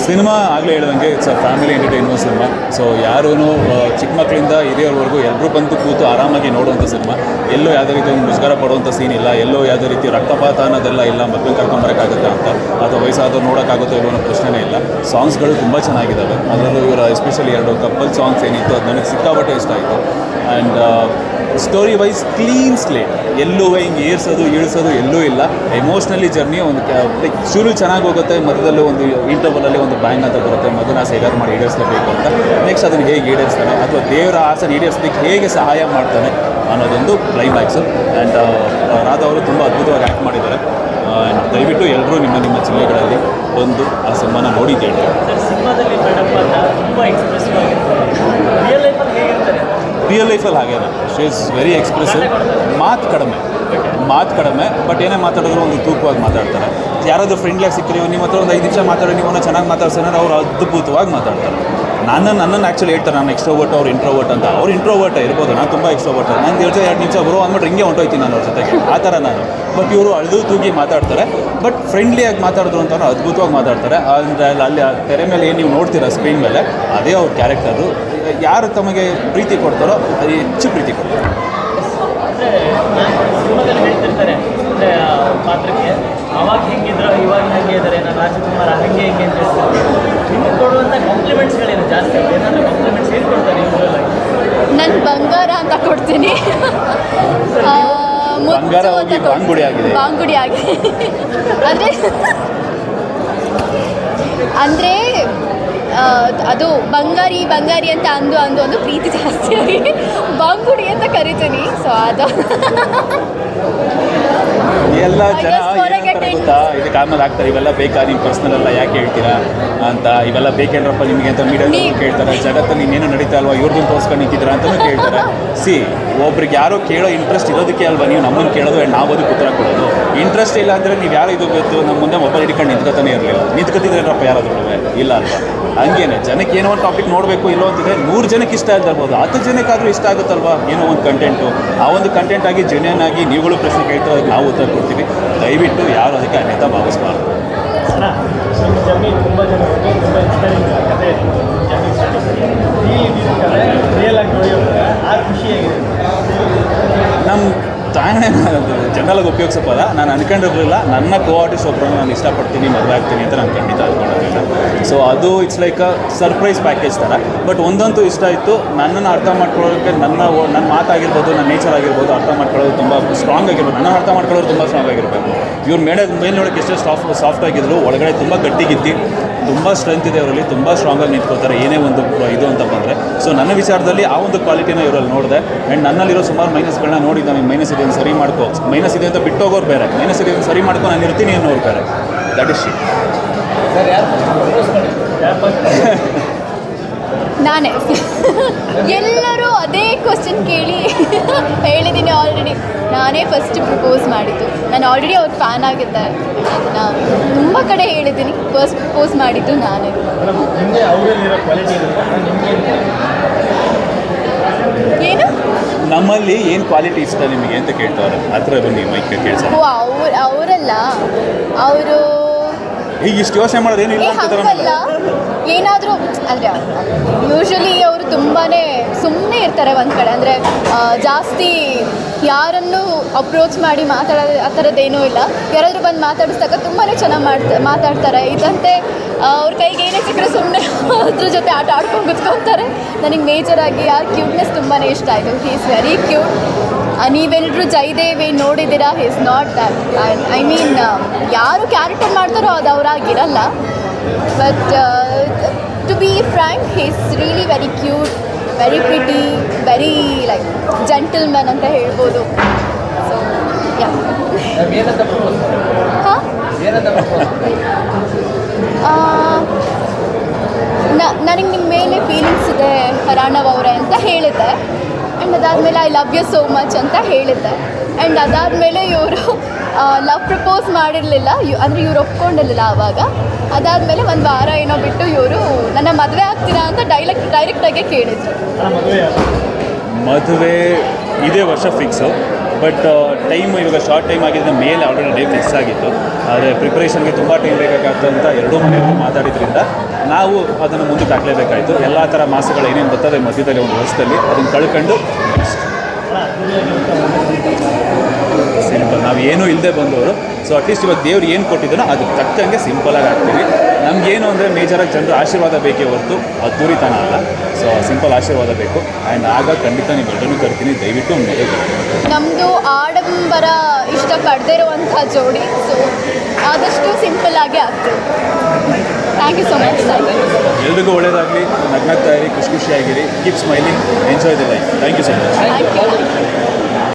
Cinema ಆಗಲೇ ಹೇಳಿದಂಗೆ it's a family entertainment cinema. So ಯಾರೂ ಚಿಕ್ಕ ಮಕ್ಕಳಿಂದ ಹಿರಿಯರವರೆಗೂ ಎಲ್ಲರೂ ಬಂದು ಕೂತು ಆರಾಮಾಗಿ ನೋಡುವಂಥ ಸಿನಿಮಾ. ಎಲ್ಲೋ ಯಾವುದೇ ರೀತಿ ಒಂದು ಮುಜುಗರ ಪಡುವಂಥ ಸೀನ್ ಇಲ್ಲ, ಎಲ್ಲೋ ಯಾವುದೇ ರೀತಿ ರಕ್ತಪಾತ ಅನ್ನೋದೆಲ್ಲ ಇಲ್ಲ. ಮಕ್ಕಳನ್ನ ಕರ್ಕೊಂಬರೋಕ್ಕಾಗುತ್ತಾ ಅಂತ ಅಥವಾ ವಯಸ್ಸಾದವ್ರು ನೋಡೋಕ್ಕಾಗುತ್ತೋ ಇಲ್ಲೋ ಅನ್ನೋ ಪ್ರಶ್ನೆನೇ ಇಲ್ಲ. ಸಾಂಗ್ಸ್ಗಳು ತುಂಬ ಚೆನ್ನಾಗಿದ್ದಾವೆ. ಅದರಲ್ಲೂ ಇವರ ಎಸ್ಪೆಷಲಿ 2 ಕಪಲ್ ಸಾಂಗ್ಸ್ ಏನಿತ್ತು ಅದು ನನಗೆ ಸಿಕ್ಕಾಪಟ್ಟೆ ಇಷ್ಟ ಆಯಿತು. And story wise clean slate, ಎಲ್ಲೂ ಹಿಂಗೆ ಏರ್ಸೋದು ಇಳಿಸೋದು ಎಲ್ಲೂ ಇಲ್ಲ. ಎಮೋಷ್ನಲಿ ಜರ್ನಿ ಒಂದು ಶುರು ಚೆನ್ನಾಗಿ ಹೋಗುತ್ತೆ, ಮಧ್ಯದಲ್ಲೂ ಒಂದು ಇಂಟರ್ವಲಲ್ಲಿ ಒಂದು ಬ್ಯಾಂಗ್ ಅಂತ ಬರುತ್ತೆ, ಮಗನ ಹೇಗಾರು ಮಾಡಿ ಈಡೇರಿಸಲೇಬೇಕು ಅಂತ. ನೆಕ್ಸ್ಟ್ ಅದನ್ನು ಹೇಗೆ ಈಡೇರಿಸ್ತಾನೆ ಅಥವಾ ದೇವರ ಆಸೆ ಈಡೇರಿಸಲಿಕ್ಕೆ ಹೇಗೆ ಸಹಾಯ ಮಾಡ್ತಾನೆ ಅನ್ನೋದೊಂದು ಕ್ಲೈಮ್ಯಾಕ್ಸು. ಆ್ಯಂಡ್ ರಾಧಾ ಅವರು ತುಂಬ ಅದ್ಭುತವಾಗಿ ಆ್ಯಕ್ಟ್ ಮಾಡಿದ್ದಾರೆ. ದಯವಿಟ್ಟು ಎಲ್ಲರೂ ನಿಮ್ಮ ಜಿಲ್ಲೆಗಳಲ್ಲಿ ಬಂದು ಆ ಸಿನಿಮಾನ ನೋಡಿ ಕೇಳಿ. ಸಿನಿಮಾದಲ್ಲಿ ತುಂಬ ಎಕ್ಸ್ಪ್ರೆಸಿವ್ ಆಗಿರ್ತಾರೆ. ರಿಯಲ್ ಲೈಫಲ್ಲಿ ಹಾಗೇನೆ ಶಿ ಈಸ್ ವೆರಿ ಎಕ್ಸ್ಪ್ರೆಸಿವ್. ಮಾತು ಕಡಿಮೆ ಬಟ್ ಏನೇ ಮಾತಾಡಿದ್ರು ಒಂದು ತೂಕವಾಗಿ ಮಾತಾಡ್ತಾರೆ. ಯಾರಾದರೂ ಫ್ರೆಂಡ್ಲಿಯಾಗಿ ಸಿಕ್ಕರಿ ನಿಮ್ಮ ಹತ್ರ ಒಂದು 5 ನಿಮಿಷ ಮಾತಾಡಿ ನೀವು ಚೆನ್ನಾಗಿ ಮಾತಾಡ್ಸೋಣ ಅವ್ರು ಅದ್ಭುತವಾಗಿ ಮಾತಾಡ್ತಾರೆ. ನನ್ನನ್ನು ಆ್ಯಕ್ಚುಲಿ ಹೇಳ್ತಾರೆ ನಾನು ಎಕ್ಸ್ಟ್ರೋವರ್ಟ್, ಅವ್ರು ಇಂಟ್ರೋವರ್ಟ್ ಅಂತ. ಅವ್ರು ಇಂಟ್ರೋವರ್ಟ್ ಇರ್ಬೋದು, ನಾನು ತುಂಬ ಎಕ್ಸ್ಟ್ರೋವರ್ಟ್. ನಾನು 2 ನಿಮಿಷ ಬರೋ ಅಂದ್ಬಿಟ್ಟು ಹಿಂಗೆ ಹೊಂಟೋಯ್ತೀನಿ ನಾನು ಅವ್ರ ಜೊತೆಗೆ, ಆ ಥರ ನಾನು. ಬಟ್ ಇವರು ಅಳ್ದು ತೂಗಿ ಮಾತಾಡ್ತಾರೆ, ಬಟ್ ಫ್ರೆಂಡ್ಲಿಯಾಗಿ ಮಾತಾಡಿದ್ರು ಅಂತ ಅದ್ಭುತವಾಗಿ ಮಾತಾಡ್ತಾರೆ. ಅಂದರೆ ಅಲ್ಲಿ ಆ ತೆರೆ ಮೇಲೆ ಏನು ನೀವು ನೋಡ್ತೀರಾ ಸ್ಕ್ರೀನ್ ಮೇಲೆ, ಅದೇ ಅವ್ರ ಕ್ಯಾರೆಕ್ಟರು. ಯಾರು ತಮಗೆ ಪ್ರೀತಿ ಕೊಡ್ತಾರೋ ಅದು ಹೆಚ್ಚು ಪ್ರೀತಿ ಕೊಡ್ತಾರೆ. ಅಂದರೆ ಸಿನಿಮಾದಲ್ಲಿ ಹೇಳ್ತಿರ್ತಾರೆ ಅಂದರೆ ಪಾತ್ರಕ್ಕೆ ಅವಾಗ ಹೆಂಗಿದ್ರು ಇವಾಗ ಹೆಂಗೆ ಇದ್ದಾರೆ, ನಾನು ರಾಜಕುಮಾರ ಹಂಗೆ ಹೆಂಗೆ ಅಂತ ಹೇಳ್ತಾರೆ. ನಿಮಗೆ ಕೊಡುವಂಥ ಕಾಂಪ್ಲಿಮೆಂಟ್ಸ್ಗಳೇನು ಜಾಸ್ತಿ? ಏನಾದರೂ ಕಾಂಪ್ಲಿಮೆಂಟ್ಸ್ ಏನು ಕೊಡ್ತಾರೆ ಇವರೆಲ್ಲ? ನಾನು ಬಂಗಾರ ಅಂತ ಕೊಡ್ತೀನಿ. ಬಂಗಾರ ಹೋಗಿ ಬಾಂಗುಡಿ ಆಗಿದೆ ಅಂದರೆ ಅದು ಬಂಗಾರಿ ಅಂತ ಅಂದು ಪ್ರೀತಿ ಜಾಸ್ತಿ ಆಗಿ ಬಾಂಗುಡಿ ಅಂತ ಕರಿತೀನಿ. ಸೊ ಅದು ಎಲ್ಲ ಜನ ಗೊತ್ತಾ, ಇದಕ್ಕೆ ಆಮೇಲೆ ಆಗ್ತಾರೆ ಇವೆಲ್ಲ ಬೇಕಾ ನಿಮ್ಮ ಪರ್ಸ್ನಲ್ ಎಲ್ಲ ಯಾಕೆ ಹೇಳ್ತೀರಾ ಅಂತ, ಇವೆಲ್ಲ ಬೇಕೇನ್ರಪ್ಪ ನಿಮಗೆ ಅಂತ ಮೀಡಿಯಾದಲ್ಲಿ ಕೇಳ್ತಾರೆ. ಜಗತ್ತಲ್ಲಿ ಇನ್ನೇನು ನಡೀತಾ ಅಲ್ವಾ ಇವ್ರದ್ದು ತೋರಿಸ್ಕೊಂಡು ನಿಂತಿದ್ದೀರಾ ಅಂತಲೂ ಕೇಳ್ತಾರೆ. ಒಬ್ರಿಗೆ ಯಾರೋ ಕೇಳೋ ಇಂಟ್ರೆಸ್ಟ್ ಇರೋದಕ್ಕೆ ಅಲ್ವಾ ನೀವು ನಮ್ಮನ್ನು ಕೇಳೋದು ಆ್ಯಂಡ್ ನಾವು ಅದಕ್ಕೆ ಉತ್ತರ ಕೊಡೋದು. ಇಂಟ್ರೆಸ್ಟ್ ಇಲ್ಲ ಅಂದರೆ ನೀವು ಯಾರು ಇದು ಗೊತ್ತು ನಮ್ಮ ಮುಂದೆ ಮೊಬೈಲ್ ಹಿಡ್ಕೊಂಡು ನಿಂತ್ಕೊತಾನೆ ಇರಲಿಲ್ಲ. ನಿಂತ್ಕೊತಿದ್ರೇನಪ್ಪ ಯಾರಾದ್ರೂ ಇಲ್ಲ ಅಲ್ವಾ? ಹಂಗೇನೆ ಜನಕ್ಕೆ ಏನೋ ಒಂದು ಟಾಪಿಕ್ ನೋಡಬೇಕು ಇಲ್ಲೋ ಅಂತಿದೆ. 100 ಜನಕ್ಕೆ ಇಷ್ಟ ಇರ್ಬೋದು, 10 ಜನಕ್ಕಾದರೂ ಇಷ್ಟ ಆಗುತ್ತಲ್ವಾ ಏನೋ ಒಂದು ಕಂಟೆಂಟು. ಆ ಒಂದು ಕಂಟೆಂಟ್ ಆಗಿ ಜೆನ್ಯೂನ್ ಆಗಿ ನೀವುಗಳು ಪ್ರಶ್ನೆ ಕೇಳ್ತಾರೆ, ಅದಕ್ಕೆ ನಾವು ಉತ್ತರ ಕೊಡ್ತೀವಿ. ದಯವಿಟ್ಟು ಯಾರು ಅದಕ್ಕೆ ಅನ್ಯತಾ ಭಾವಿಸಬಾರ್ದು. ನಿಮ್ಮ ಜರ್ನಿ ತುಂಬ ಜನರಿಗೆ ತುಂಬ ಇನ್ಸ್ಪೈರಿಂಗ್ ಕಥೆ ರಿಯಲ್ ಆಗಿ ನೋಡಿದ್ರೆ ಆ ಖುಷಿಯಾಗಿದೆ. ನಮ್ಮ ತಾನೇ ಜನರಲ್ಲಾಗಿ ಉಪಯೋಗಿಸೋಲ್ಲ. ನಾನು ಅನ್ಕೊಂಡಿರಲಿಲ್ಲ ನನ್ನ ಕೋ-ಆರ್ಟಿಸ್ಟ್ ಒಬ್ಬರನ್ನು ನಾನು ಇಷ್ಟಪಡ್ತೀನಿ, ಮದುವೆ ಆಗ್ತೀನಿ ಅಂತ ನಾನು ಖಂಡಿತ ಅಂದ್ಕೊಂಡಿರಲಿಲ್ಲ. ಸೊ ಅದು it's like a surprise package ಥರ. ಬಟ್ ಒಂದಂತೂ ಇಷ್ಟ ಆಯಿತು, ನನ್ನನ್ನು ಅರ್ಥ ಮಾಡ್ಕೊಳ್ಳೋಕ್ಕೆ ನನ್ನ ಮಾತಾಗಿರ್ಬೋದು, ನನ್ನ ನೇಚರ್ ಆಗಿರ್ಬೋದು ಅರ್ಥ ಮಾಡ್ಕೊಳ್ಳೋದು ತುಂಬ ಸ್ಟ್ರಾಂಗ್ ಆಗಿರ್ಬೋದು. ನನ್ನ ಅರ್ಥ ಮಾಡ್ಕೊಳ್ಳೋದು ತುಂಬ ಸ್ಟ್ರಾಂಗ್ ಆಗಿರಬೇಕು. ಇವ್ರು ಮೇಲೆ ನೋಡೋಕ್ಕೆ ಎಷ್ಟೇ ಸಾಫ್ಟ್ ಆಗಿದ್ರು, ಒಳಗಡೆ ತುಂಬ ಗಟ್ಟಿಗಿದ್ದು ತುಂಬ ಸ್ಟ್ರೆಂತ್ ಇದೆ ಅವರಲ್ಲಿ, ತುಂಬ ಸ್ಟ್ರಾಂಗಾಗಿ ನಿಂತ್ಕೊಳ್ತಾರೆ ಏನೇ ಒಂದು ಇದು ಅಂತ ಬಂದರೆ. ಸೊ ನನ್ನ ವಿಚಾರದಲ್ಲಿ ಆ ಒಂದು ಕ್ವಾಲಿಟಿನ ಇವರಲ್ಲಿ ನೋಡಿದೆ. ಆ್ಯಂಡ್ ನನ್ನಲ್ಲಿರೋ ಸುಮಾರು ಮೈನಸ್ಗಳನ್ನ ನೋಡಿ ನಾನು ಮೈನಸ್ ಇದೆ ಅಂತ ಸರಿ ಮಾಡ್ಕೋ, ಮೈನಸ್ ಇದೆ ಅಂತ ಬಿಟ್ಟೋಗೋರು ಬೇರೆ, ಮೈನಸ್ ಇದೆ ಅಂತ ಸರಿ ಮಾಡ್ಕೊ ನಾನು ಇರ್ತೀನಿ ಅನ್ನೋರು ಬೇರೆ. That is sheet. ನಾನೇ ಎಲ್ಲರೂ ಅದೇ ಕ್ವಶನ್ ಕೇಳಿ ಹೇಳಿದ್ದೀನಿ ಆಲ್ರೆಡಿ. ನಾನೇ ಫಸ್ಟ್ ಪ್ರಪೋಸ್ ಮಾಡಿದ್ದು. ನಾನು ಆಲ್ರೆಡಿ ಅವ್ರ ಫ್ಯಾನ್ ಆಗಿದ್ದೆ. ಅದನ್ನು ತುಂಬ ಕಡೆ ಹೇಳಿದ್ದೀನಿ. ಫಸ್ಟ್ ಪ್ರಪೋಸ್ ಮಾಡಿದ್ದು ನಾನೇ. ಏನು ನಮ್ಮಲ್ಲಿ ಏನು ಕ್ವಾಲಿಟಿ ಇಷ್ಟ ನಿಮಗೆ ಅಂತ ಕೇಳ್ತಾರೆ. ಹತ್ರ ಬನ್ನಿ ಮೈಕ್ ಕೇಳ್ಸ. ಅವರಲ್ಲ, ಅವರು ಈಗ ಇಷ್ಟು ಯೋಚನೆ ಮಾಡೋದು ಏನಿಲ್ಲ ಹಂಗಲ್ಲ. ಏನಾದರೂ ಅಂದರೆ ಯೂಶ್ವಲಿ ಅವರು ತುಂಬಾ ಸುಮ್ಮನೆ ಇರ್ತಾರೆ ಒಂದು ಕಡೆ. ಅಂದರೆ ಜಾಸ್ತಿ ಯಾರನ್ನು ಅಪ್ರೋಚ್ ಮಾಡಿ ಮಾತಾಡೋದು ಆ ಥರದ್ದೇನೂ ಇಲ್ಲ. ಯಾರಾದರೂ ಬಂದು ಮಾತಾಡಿಸ್ದಾಗ ತುಂಬಾ ಚೆನ್ನಾಗಿ ಮಾತಾಡ್ತಾರೆ. ಇದಂತೆ ಅವ್ರ ಕೈಗೆ ಏನೇ ಸಿಕ್ಕರೆ ಸುಮ್ಮನೆ ಅದ್ರ ಜೊತೆ ಆಟ ಆಡ್ಕೊಂಡು ಕುತ್ಕೊತಾರೆ. ನನಗೆ ಮೇಜರಾಗಿ ಆ ಕ್ಯೂಟ್ನೆಸ್ ತುಂಬಾ ಇಷ್ಟ ಆಯಿತು. He is very cute. ನೀವೆಲ್ಲರೂ ಜಯದೇವಿ ನೋಡಿದ್ದೀರಾ. He is not that. I mean ಯಾರು ಕ್ಯಾರೆಕ್ಟರ್ ಮಾಡ್ತಾರೋ ಅದು ಅವರಾಗಿರಲ್ಲ. But to be frank, he is really very cute, very pretty, very like gentleman ಅಂತ ಹೇಳ್ಬೋದು. So yeah. ಹಾಂ, ನನಗೆ ನಿಮ್ಮ ಮೇಲೆ ಫೀಲಿಂಗ್ಸ್ ಇದೆ ರಾಣವ್ ಅವರೇ ಅಂತ ಹೇಳಿದ್ದೆ. ಆ್ಯಂಡ್ ಅದಾದಮೇಲೆ I love you so much ಅಂತ ಹೇಳಿದ್ದೆ. ಆ್ಯಂಡ್ ಅದಾದಮೇಲೆ ಇವರು ಲವ್ ಪ್ರಪೋಸ್ ಮಾಡಿರಲಿಲ್ಲ, ಅಂದರೆ ಇವ್ರು ಒಪ್ಕೊಂಡಿರಲಿಲ್ಲ ಆವಾಗ. ಅದಾದಮೇಲೆ ಒಂದು ವಾರ ಏನೋ ಬಿಟ್ಟು ಇವರು ನನ್ನ ಮದುವೆ ಆಗ್ತೀರಾ ಅಂತ ಡೈರೆಕ್ಟಾಗಿ ಕೇಳಿದ್ರು. ಮದುವೆ ಇದೇ ವರ್ಷ ಫಿಕ್ಸು. ಬಟ್ ಟೈಮ್ ಇವಾಗ ಶಾರ್ಟ್ ಟೈಮ್ ಆಗಿದ್ದ ಮೇಲೆ ಆಲ್ರೆಡಿ ಡೇ ಫಿಕ್ಸ್ ಆಗಿತ್ತು. ಆದರೆ ಪ್ರಿಪ್ರೇಷನ್ಗೆ ತುಂಬ ಟೈಮ್ ಬೇಕಾಗ್ತಂತ ಎರಡೂ ಮನೆಯವರು ಮಾತಾಡಿದ್ರಿಂದ ನಾವು ಅದನ್ನು ಮುಂದಕ್ಕೆ ಹಾಕಲೇಬೇಕಾಯಿತು. ಎಲ್ಲ ಥರ ಮಾಸಗಳು ಏನೇನು ಬರ್ತದೆ ಮಧ್ಯದಲ್ಲಿ ಒಂದು ವರ್ಷದಲ್ಲಿ ಅದನ್ನು ಕಳ್ಕೊಂಡು ಸಿಂಪಲ್ ನಾವು ಏನೂ ಇಲ್ಲದೆ ಬಂದವರು. ಸೊ ಅಟ್ಲೀಸ್ಟ್ ಇವಾಗ ದೇವ್ರು ಏನು ಕೊಟ್ಟಿದ್ದಾನೋ ಅದಕ್ಕೆ ತಕ್ಕಂಗೆ ಸಿಂಪಲಾಗಿ ಆಗ್ತೀವಿ. ನಮಗೇನು ಅಂದರೆ ಮೇಜರಾಗಿ ಜನರ ಆಶೀರ್ವಾದ ಬೇಕೇ ಹೊರತು ಅದ್ದೂರಿತನ ಅಲ್ಲ. ಸೊ ಸಿಂಪಲ್ ಆಶೀರ್ವಾದ ಬೇಕು. ಆ್ಯಂಡ್ ಆಗ ಖಂಡಿತ ನೀವು ಎಲ್ಲರೂ ಕರ್ತೀನಿ, ದಯವಿಟ್ಟು ಒಂದು ಮದುವೆ ಬರ್ತೀನಿ. ನಮ್ಮದು ಆಡಂಬರ ಇಷ್ಟಪಡದೇ ಇರುವಂಥ ಜೋಡಿ, ಸೊ ಆದಷ್ಟು ಸಿಂಪಲ್ ಆಗೇ ಆಗ್ತದೆ. Thank you so much. ಎಲ್ರಿಗೂ ಒಳ್ಳೆಯದಾಗಲಿ, ನಗ್ನಗ್ತಾ ಇರಿ, ಖುಷಿಯಾಗಿರಿ, keep smiling, enjoy the life. Thank you so much. Thank you.